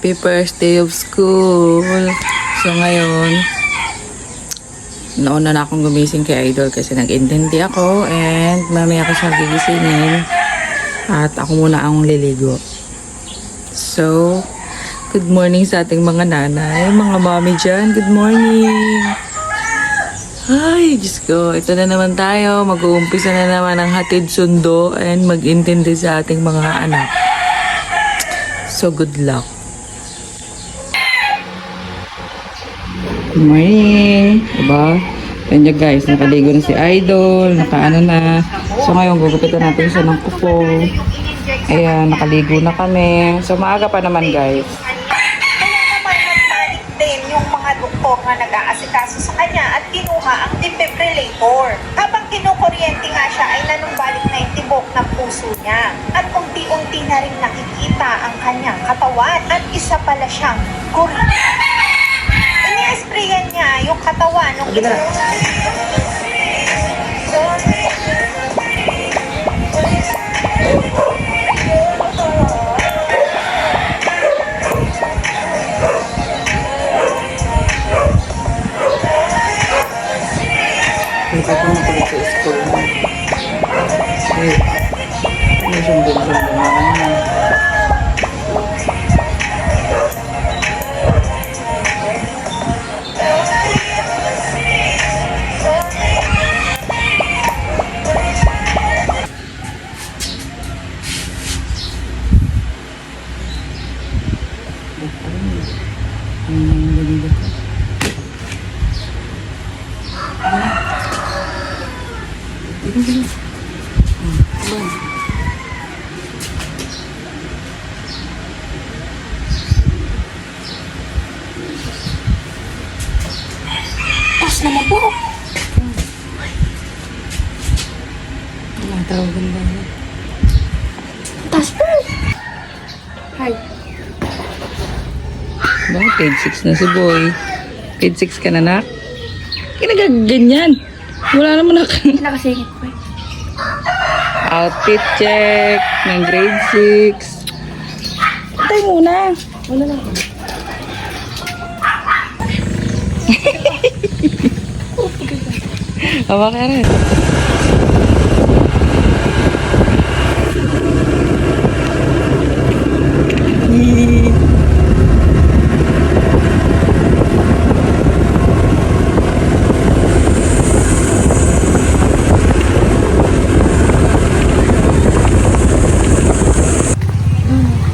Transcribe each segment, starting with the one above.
happy first day of school. So ngayon, nauna na akong gumising kay Idol kasi nag-intindi ako and mamaya ako siya gigisingin at ako muna ang liligo. So, good morning sa ating mga nanay, mga mami dyan. Good morning! Ay, Diyos ko. Ito na naman tayo. Mag-uumpisa na naman ang hatid sundo and mag-intindi sa ating mga anak. So, good luck. Good morning! Diba? Yan dyan guys, nakaligo na si Idol, nakaano na. So, ngayon, gugupitan natin siya ng kuko. Ayan, nakaligo na kami. So, maaga pa naman guys. Yung mga doktor na nag-aasikaso sa kanya at kinuha ang defibrillator. Habang kinukuryente nga siya ay nanumbalik na yung tibok ng puso niya. At unti-unti na rin nakikita ang kanyang katawan at isa pala siyang gorilla. Ini-sprayan niya yung katawan ng isa. Hindi ko makulit sa school mo. Eh, may sumbong-sumbong na naman. Pas naman po. Tawagan ba yun? Tas po. Hi. Bakit page 6 na si boy? Page 6 ka na, nak? Kinagaganyan. Wala naman nak. Nakasingit po eh. Outfit check ng grade 6. Patay muna. Wala lang. Hawa ka rin.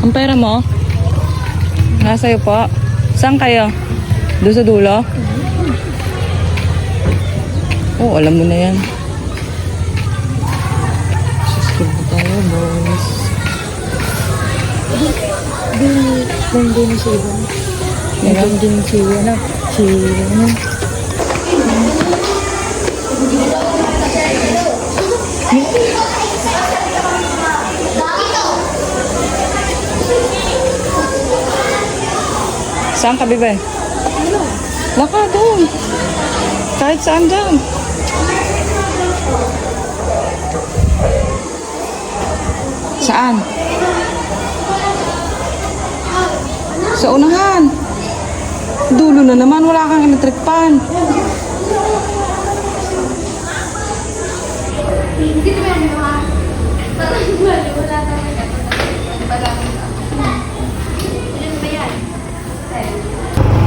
Ang pera mo? Nasa'yo po. Saan kayo? Doon sa dulo? Oh, alam mo na yan. Subscribe na tayo, boys. Hindi na siya iba. Meron din siya na. Saan ka, bebe? Laka doon. Kahit saan dyan. Saan? Sa unahan. Dulo na naman. Wala kang electric pan.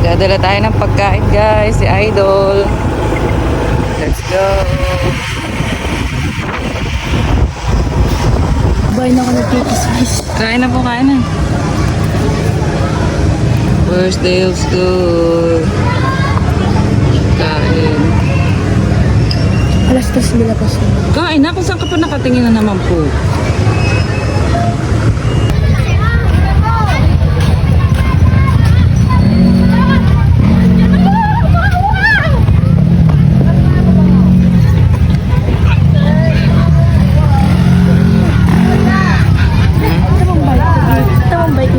Dadala tayo ng pagkain guys. Si Idol. Let's go. Bahay na ako nagkikismis. Kain na po, kain na. First day of school. Kain. Alas 3 nila kasi. Kain na, kung saan ka pa nakatingin na naman po.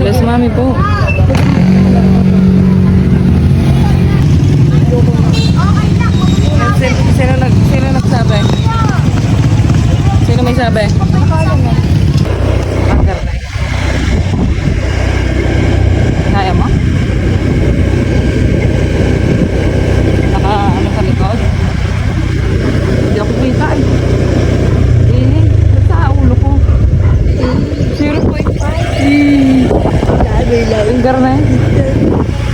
Bless mami po. Sino nagsabi? Sino may sabi? Nakaalam na. Finger na yun.